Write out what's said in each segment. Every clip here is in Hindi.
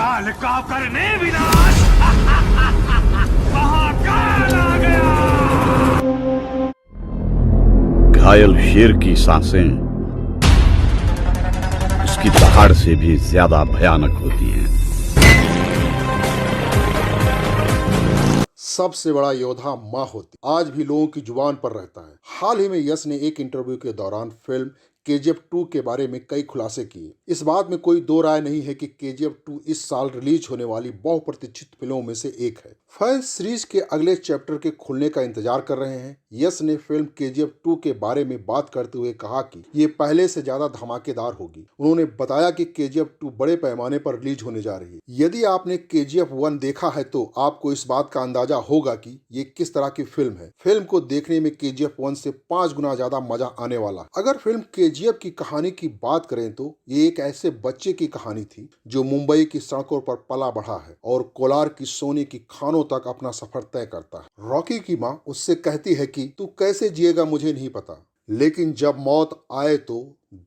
काल का करने विनाश। महाकाल आ गया। घायल शेर की सांसें उसकी दहाड़ से भी ज्यादा भयानक होती हैं। सबसे बड़ा योद्धा माँ होती, आज भी लोगों की जुबान पर रहता है। हाल ही में यश ने एक इंटरव्यू के दौरान फिल्म KGF 2 के बारे में कई खुलासे किए। इस बात में कोई दो राय नहीं है कि KGF 2 इस साल रिलीज होने वाली बहुप्रतीक्षित फिल्मों में से एक है। फैंस सीरीज के अगले चैप्टर के खुलने का इंतजार कर रहे हैं। यश ने फिल्म KGF 2 के बारे में बात करते हुए कहा कि ये पहले से ज्यादा धमाकेदार होगी। उन्होंने बताया कि KGF 2 बड़े पैमाने पर रिलीज होने जा रही है। यदि आपने KGF 1 देखा है तो आपको इस बात का अंदाजा होगा कि ये किस तरह की फिल्म है। फिल्म को देखने में KGF 1 से 5 गुना ज्यादा मजा आने वाला। अगर फिल्म KGF की कहानी की बात करें तो ये एक ऐसे बच्चे की कहानी थी जो मुंबई की सड़कों पर पला बढ़ा है और कोलार की सोने की खानों तक अपना सफर तय करता है। रॉकी की माँ उससे कहती है कि तू कैसे जिएगा मुझे नहीं पता, लेकिन जब मौत आए तो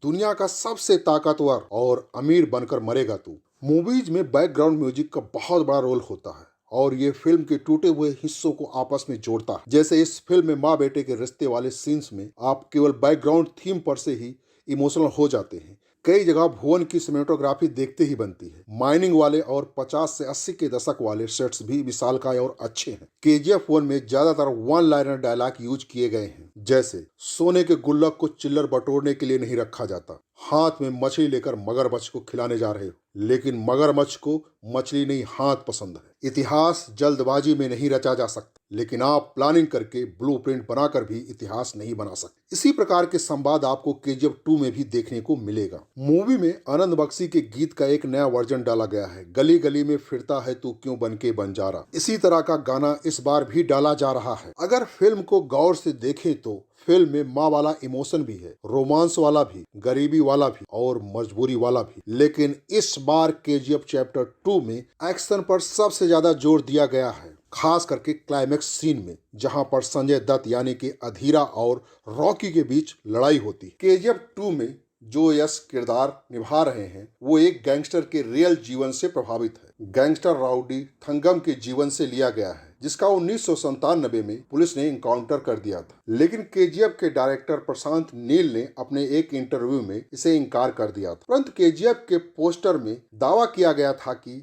दुनिया का सबसे ताकतवर और अमीर बनकर मरेगा तू। मूवीज में बैकग्राउंड म्यूजिक का बहुत बड़ा रोल होता है और ये फिल्म के टूटे हुए हिस्सों को आपस में जोड़ता है। जैसे इस फिल्म में माँ बेटे के रिश्ते वाले सीन्स में आप केवल बैकग्राउंड थीम पर से ही इमोशनल हो जाते हैं। कई जगह भुवन की सिनेमेटोग्राफी देखते ही बनती है। माइनिंग वाले और 50 से 80 के दशक वाले सेट्स भी विशालकाय और अच्छे हैं। KGF 1 में ज्यादातर वन लाइनर डायलॉग यूज किए गए हैं, जैसे सोने के गुल्लक को चिल्लर बटोरने के लिए नहीं रखा जाता, हाथ में मछली लेकर मगरमच्छ को खिलाने जा रहे हो, लेकिन मगरमच्छ को मछली नहीं हाथ पसंद है। इतिहास जल्दबाजी में नहीं रचा जा सकता, लेकिन आप प्लानिंग करके ब्लूप्रिंट बनाकर भी इतिहास नहीं बना सकते। इसी प्रकार के संवाद आपको KGF 2 में भी देखने को मिलेगा। मूवी में आनंद बख्शी के गीत का एक नया वर्जन डाला गया है, गली गली में फिरता है तू क्यों बन के बंजारा। इसी तरह का गाना इस बार भी डाला जा रहा है। अगर फिल्म को गौर से देखें तो फिल्म में माँ वाला इमोशन भी है, रोमांस वाला भी, गरीबी वाला भी और मजबूरी वाला भी। लेकिन इस बार KGF चैप्टर 2 में एक्शन पर सबसे ज्यादा जोर दिया गया है, खास करके क्लाइमेक्स सीन में, जहां पर संजय दत्त यानी कि अधीरा और रॉकी के बीच लड़ाई होती है। KGF 2 में जो यश किरदार निभा रहे हैं वो एक गैंगस्टर के रियल जीवन से प्रभावित है। गैंगस्टर राउडी थंगम के जीवन से लिया गया है, जिसका 1997 में पुलिस ने इनकाउंटर कर दिया था। लेकिन KGF के डायरेक्टर प्रशांत नील ने अपने एक इंटरव्यू में इसे इनकार कर दिया था। परंतु KGF के पोस्टर में दावा किया गया था कि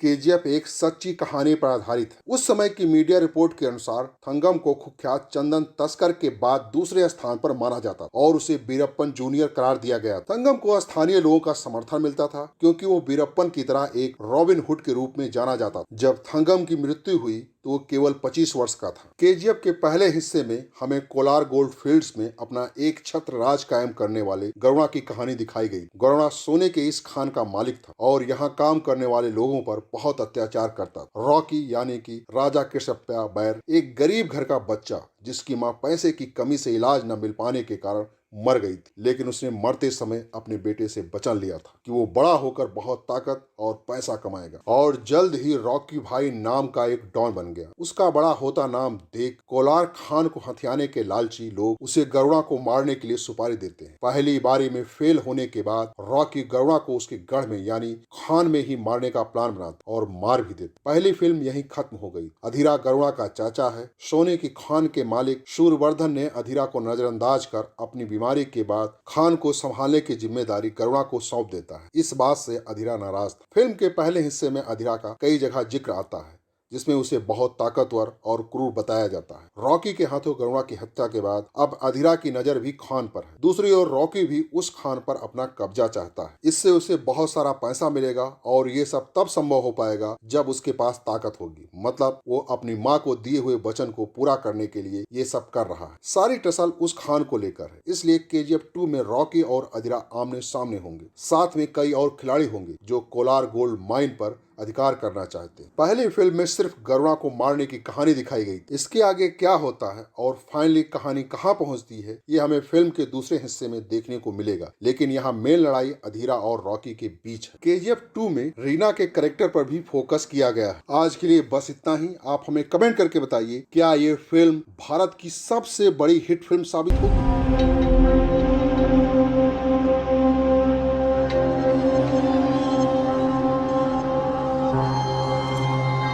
KGF एक सच्ची कहानी पर आधारित है। उस समय की मीडिया रिपोर्ट के अनुसार थंगम को कुख्यात चंदन तस्कर के बाद दूसरे स्थान पर माना जाता और उसे वीरप्पन जूनियर करार दिया गया। थंगम को स्थानीय लोगों का समर्थन मिलता था क्योंकि वो वीरप्पन की तरह एक रॉबिन हुड के रूप में जाना जाता। जब थंगम की मृत्यु हुई तो वो केवल 25 वर्ष का था। KGF के पहले हिस्से में हमें कोलार गोल्ड फील्ड्स में अपना एक छत्र राज कायम करने वाले गरुणा की कहानी दिखाई गई। गरुणा सोने के इस खान का मालिक था और यहाँ काम करने वाले लोगों पर बहुत अत्याचार करता था। रॉकी यानी कि राजा कृष्णप्पा बैर एक गरीब घर का बच्चा जिसकी माँ पैसे की कमी से इलाज न मिल पाने के कारण मर गई थी, लेकिन उसने मरते समय अपने बेटे से वचन लिया था कि वो बड़ा होकर बहुत ताकत और पैसा कमाएगा और जल्द ही रॉकी भाई नाम का एक डॉन बन गया। उसका बड़ा होता नाम देख कोलार खान को हथियाने के लालची लोग उसे गरुणा को मारने के लिए सुपारी देते हैं। पहली बारी में फेल होने के बाद रॉकी गरुणा को उसके गढ़ में यानी खान में ही मारने का प्लान बनाता और मार भी देता। पहली फिल्म यहीं खत्म हो गई। अधीरा गरुणा का चाचा है। सोने की खान के मालिक सूरवर्धन ने अधीरा को नजरअंदाज कर अपनी बीमारी के बाद खान को संभालने की जिम्मेदारी गरुणा को सौंप देता है। इस बात से अधीरा नाराज था। फिल्म के पहले हिस्से में अधीरा का कई जगह जिक्र आता है जिसमें उसे बहुत ताकतवर और क्रूर बताया जाता है। रॉकी के हाथों गरुणा की हत्या के बाद अब अधीरा की नजर भी खान पर है। दूसरी ओर रॉकी भी उस खान पर अपना कब्जा चाहता है। इससे उसे बहुत सारा पैसा मिलेगा और ये सब तब संभव हो पाएगा जब उसके पास ताकत होगी। मतलब वो अपनी माँ को दिए हुए वचन को पूरा करने के लिए ये सब कर रहा है। सारी टसल उस खान को लेकर है, इसलिए KGF 2 में रॉकी और अधीरा आमने सामने होंगे। साथ में कई और खिलाड़ी होंगे जो कोलार गोल्ड माइन पर अधिकार करना चाहते हैं। पहली फिल्म में सिर्फ गरुणा को मारने की कहानी दिखाई गई। इसके आगे क्या होता है और फाइनली कहानी कहां पहुंचती है ये हमें फिल्म के दूसरे हिस्से में देखने को मिलेगा। लेकिन यहाँ मेन लड़ाई अधीरा और रॉकी के बीच है। KGF 2 में रीना के कैरेक्टर पर भी फोकस किया गया है। आज के लिए बस इतना ही। आप हमें कमेंट करके बताइए क्या ये फिल्म भारत की सबसे बड़ी हिट फिल्म साबित होगी।